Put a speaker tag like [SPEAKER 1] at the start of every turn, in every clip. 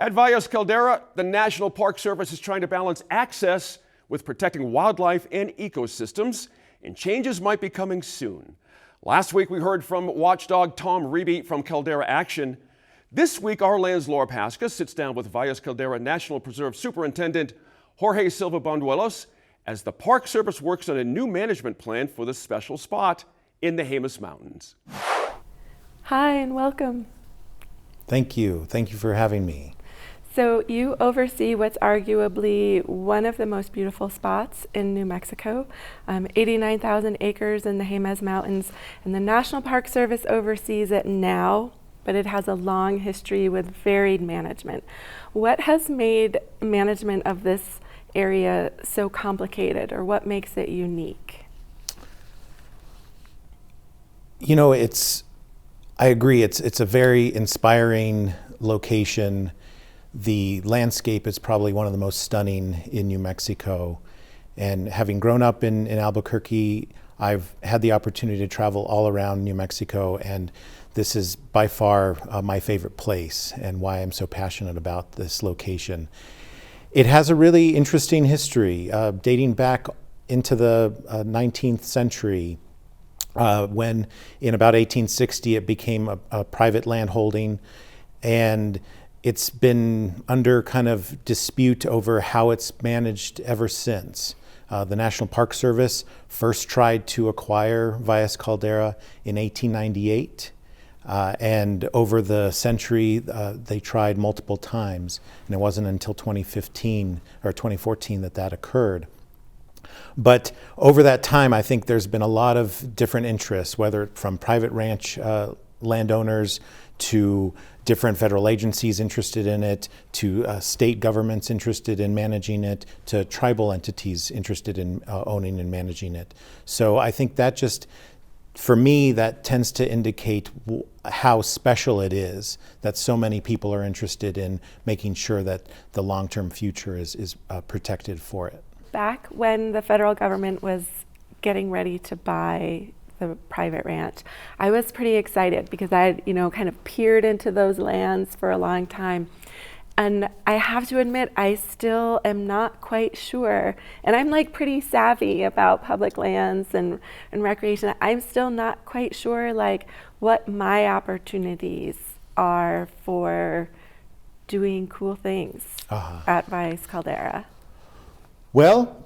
[SPEAKER 1] At Valles Caldera, the National Park Service is trying to balance access with protecting wildlife and ecosystems, and changes might be coming soon. Last week, we heard from watchdog Tom Reby from Caldera Action. This week, our Land's Laura Pasca sits down with Valles Caldera National Preserve Superintendent Jorge Silva Banduelos as the Park Service works on a new management plan for this special spot in the Jemez Mountains.
[SPEAKER 2] Hi and welcome.
[SPEAKER 3] Thank you. Thank you for having me.
[SPEAKER 2] So you oversee what's arguably one of the most beautiful spots in New Mexico, 89,000 acres in the Jemez Mountains, and the National Park Service oversees it now, but it has a long history with varied management. What has made management of this area so complicated, or what makes it unique?
[SPEAKER 3] You know, I agree, it's a very inspiring location. The landscape is probably one of the most stunning in New Mexico. And having grown up in Albuquerque, I've had the opportunity to travel all around New Mexico, and this is by far my favorite place and why I'm so passionate about this location. It has a really interesting history, dating back into the 19th century, when in about 1860 it became a private land holding, and it's been under kind of dispute over how it's managed ever since. The National Park Service first tried to acquire Valles Caldera in 1898, and over the century they tried multiple times, and it wasn't until 2015 or 2014 that occurred. But over that time, I think there's been a lot of different interests, whether from private ranch landowners to different federal agencies interested in it, to state governments interested in managing it, to tribal entities interested in owning and managing it. So I think that just, for me, that tends to indicate how special it is that so many people are interested in making sure that the long-term future is protected for it.
[SPEAKER 2] Back when the federal government was getting ready to buy the private ranch, I was pretty excited because I had, kind of peered into those lands for a long time. And I have to admit, I still am not quite sure. And I'm like pretty savvy about public lands and recreation. I'm still not quite sure like what my opportunities are for doing cool things at Valles Caldera.
[SPEAKER 3] Well,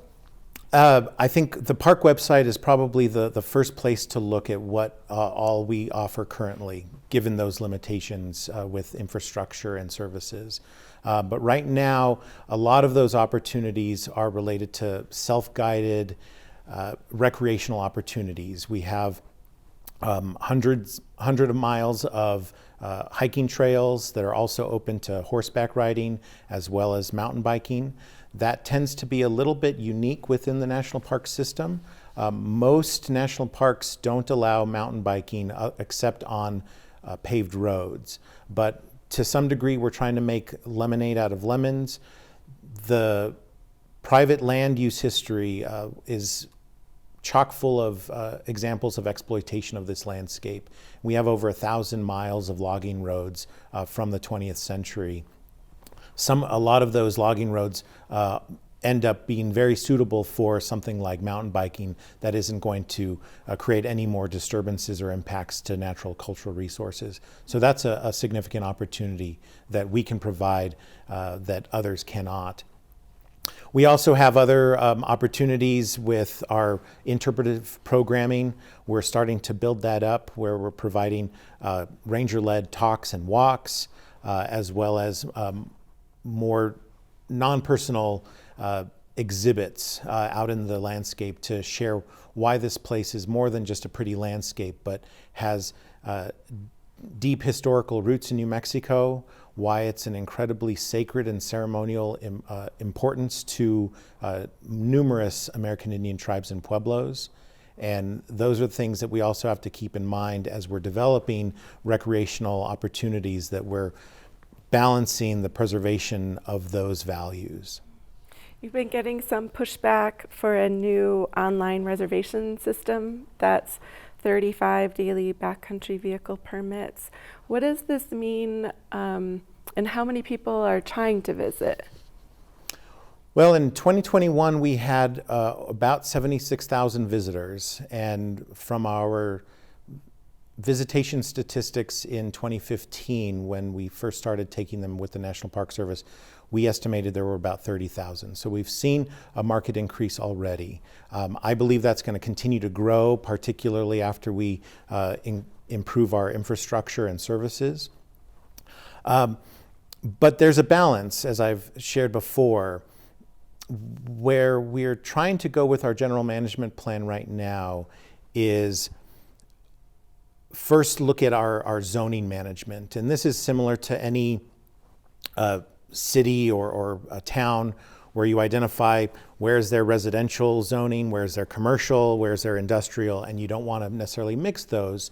[SPEAKER 3] I think the park website is probably the first place to look at what all we offer currently, given those limitations with infrastructure and services. But right now, a lot of those opportunities are related to self-guided recreational opportunities. We have hundreds of miles of hiking trails that are also open to horseback riding as well as mountain biking. That tends to be a little bit unique within the national park system. Most national parks don't allow mountain biking except on paved roads. But to some degree, we're trying to make lemonade out of lemons. The private land use history is chock full of examples of exploitation of this landscape. We have over 1,000 miles of logging roads from the 20th century. A lot of those logging roads end up being very suitable for something like mountain biking that isn't going to create any more disturbances or impacts to natural cultural resources. So that's a significant opportunity that we can provide that others cannot. We also have other opportunities with our interpretive programming. We're starting to build that up where we're providing ranger-led talks and walks, as well as more non-personal exhibits out in the landscape to share why this place is more than just a pretty landscape, but has deep historical roots in New Mexico, why it's an incredibly sacred and ceremonial importance to numerous American Indian tribes and pueblos. And those are things that we also have to keep in mind as we're developing recreational opportunities, that we're balancing the preservation of those values.
[SPEAKER 2] You've been getting some pushback for a new online reservation system that's 35 daily backcountry vehicle permits. What does this mean And how many people are trying to visit?
[SPEAKER 3] Well, in 2021, we had about 76,000 visitors, and from our visitation statistics in 2015, when we first started taking them with the National Park Service, we estimated there were about 30,000. So we've seen a market increase already. I believe that's going to continue to grow, particularly after we improve our infrastructure and services. But there's a balance, as I've shared before, where we're trying to go with our general management plan right now is first look at our zoning management. And this is similar to any city or a town where you identify where's their residential zoning, where's their commercial, where's their industrial, and you don't want to necessarily mix those.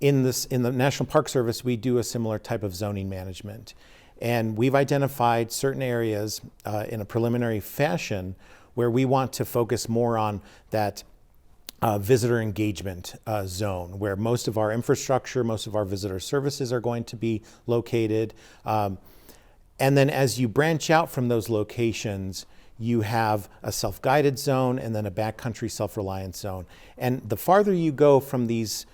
[SPEAKER 3] In the National Park Service, we do a similar type of zoning management. And we've identified certain areas in a preliminary fashion where we want to focus more on that visitor engagement zone, where most of our infrastructure, most of our visitor services are going to be located. And then as you branch out from those locations, you have a self-guided zone and then a backcountry self-reliance zone. And the farther you go from these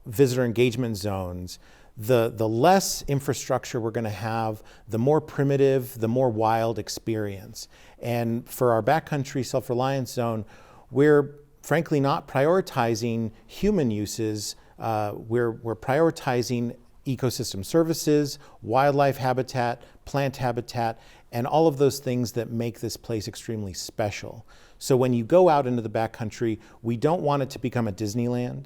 [SPEAKER 3] visitor engagement zones, the less infrastructure we're going to have, the more primitive, the more wild experience. And for our backcountry self-reliance zone, we're frankly not prioritizing human uses. We're prioritizing ecosystem services, wildlife habitat, plant habitat, and all of those things that make this place extremely special. So when you go out into the backcountry, we don't want it to become a Disneyland.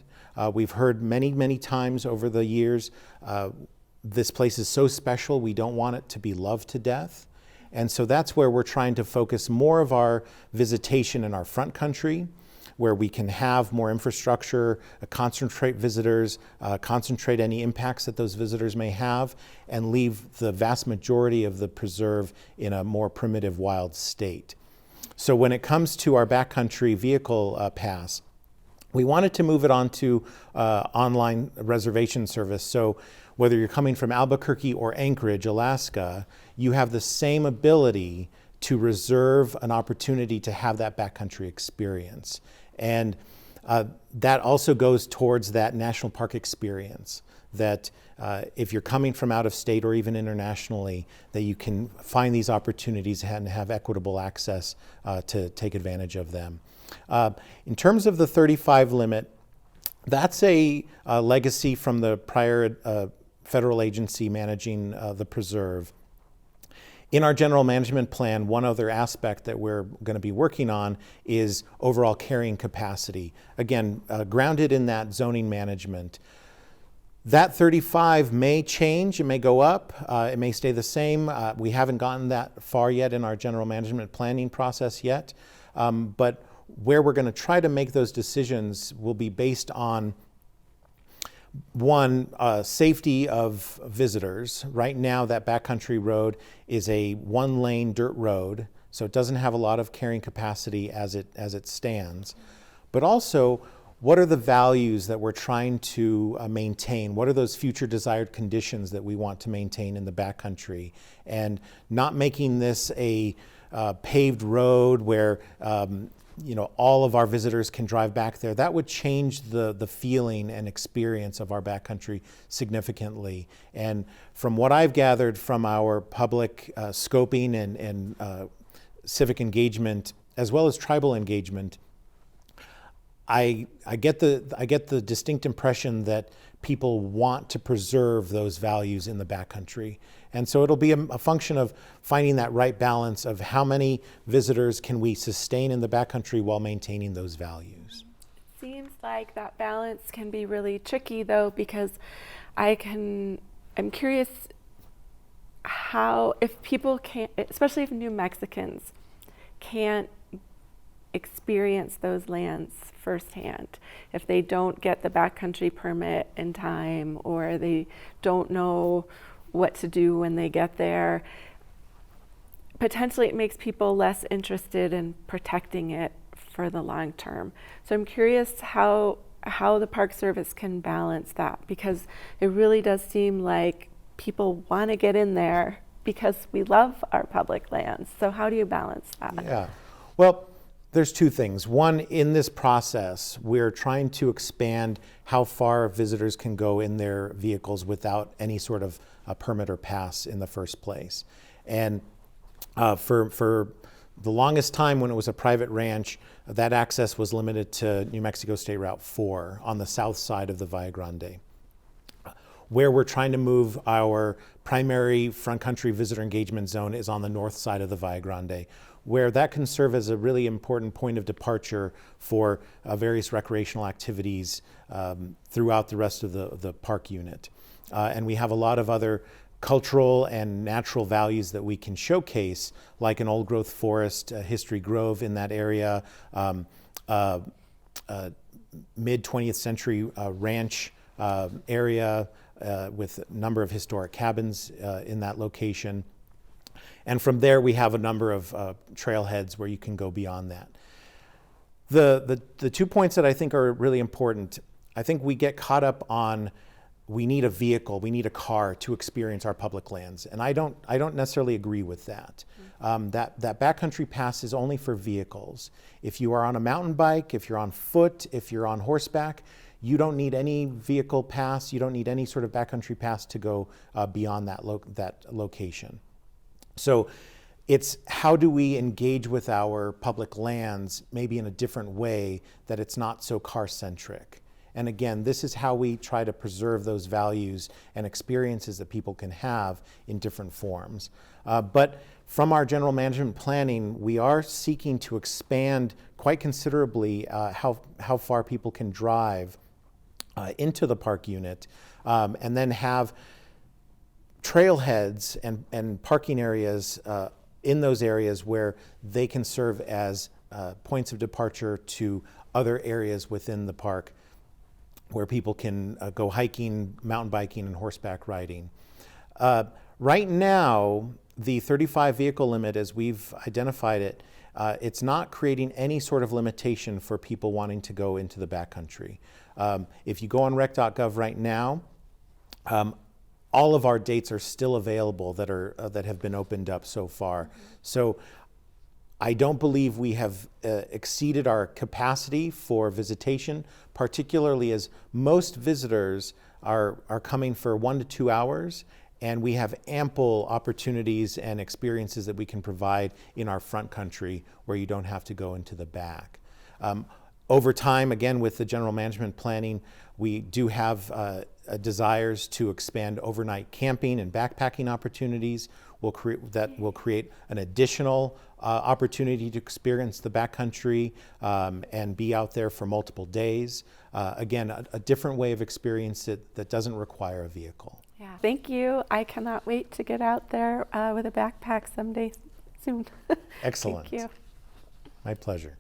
[SPEAKER 3] We've heard many, many times over the years, this place is so special, we don't want it to be loved to death. And so that's where we're trying to focus more of our visitation in our front country, where we can have more infrastructure, concentrate visitors, concentrate any impacts that those visitors may have, and leave the vast majority of the preserve in a more primitive wild state. So when it comes to our backcountry vehicle pass, we wanted to move it onto online reservation service. So whether you're coming from Albuquerque or Anchorage, Alaska, you have the same ability to reserve an opportunity to have that backcountry experience. And that also goes towards that national park experience, that if you're coming from out of state or even internationally, that you can find these opportunities and have equitable access to take advantage of them. In terms of the 35 limit, that's a legacy from the prior federal agency managing the preserve. In our general management plan, one other aspect that we're going to be working on is overall carrying capacity. Again, grounded in that zoning management. That 35 may change, it may go up, it may stay the same. We haven't gotten that far yet in our general management planning process yet, but where we're going to try to make those decisions will be based on one, safety of visitors. Right now, that backcountry road is a one-lane dirt road, so it doesn't have a lot of carrying capacity as it stands. But also, what are the values that we're trying to maintain? What are those future desired conditions that we want to maintain in the backcountry? And not making this a paved road where all of our visitors can drive back there. That would change the feeling and experience of our backcountry significantly. And from what I've gathered from our public scoping and civic engagement, as well as tribal engagement, I get the distinct impression that people want to preserve those values in the backcountry. And so it'll be a function of finding that right balance of how many visitors can we sustain in the backcountry while maintaining those values.
[SPEAKER 2] Seems like that balance can be really tricky though, because I'm curious how, if people can't, especially if New Mexicans can't experience those lands firsthand, if they don't get the backcountry permit in time, or they don't know what to do when they get there, potentially it makes people less interested in protecting it for the long term. So I'm curious how the Park Service can balance that, because it really does seem like people want to get in there because we love our public lands. So how do you balance that?
[SPEAKER 3] Yeah. Well, there's two things. One, in this process, we're trying to expand how far visitors can go in their vehicles without any sort of permit or pass in the first place. And for the longest time, when it was a private ranch, that access was limited to New Mexico State Route 4 on the south side of the Valle Grande. Where we're trying to move our primary front country visitor engagement zone is on the north side of the Valle Grande, where that can serve as a really important point of departure for various recreational activities throughout the rest of the park unit. And we have a lot of other cultural and natural values that we can showcase, like an old growth forest, History Grove in that area, mid 20th century ranch area with a number of historic cabins in that location. And from there, we have a number of trailheads where you can go beyond that. The 2 points that I think are really important, I think we get caught up on we need a vehicle, we need a car to experience our public lands. And I don't necessarily agree with that. That backcountry pass is only for vehicles. If you are on a mountain bike, if you're on foot, if you're on horseback, you don't need any vehicle pass, you don't need any sort of backcountry pass to go beyond that location. So it's how do we engage with our public lands maybe in a different way that it's not so car-centric. And again, this is how we try to preserve those values and experiences that people can have in different forms. But from our general management planning, we are seeking to expand quite considerably how far people can drive into the park unit, and then have trailheads and parking areas in those areas where they can serve as points of departure to other areas within the park where people can go hiking, mountain biking, and horseback riding. Right now, the 35 vehicle limit, as we've identified it, it's not creating any sort of limitation for people wanting to go into the backcountry. If you go on rec.gov right now, all of our dates are still available that have been opened up so far. So I don't believe we have exceeded our capacity for visitation, particularly as most visitors are coming for 1 to 2 hours, and we have ample opportunities and experiences that we can provide in our front country where you don't have to go into the back. Over time, again, with the general management planning, we do have desires to expand overnight camping and backpacking opportunities. That will create an additional opportunity to experience the backcountry and be out there for multiple days. Again, a different way of experience it that doesn't require a vehicle.
[SPEAKER 2] Yeah. Thank you. I cannot wait to get out there with a backpack someday soon.
[SPEAKER 3] Excellent.
[SPEAKER 2] Thank you.
[SPEAKER 3] My pleasure.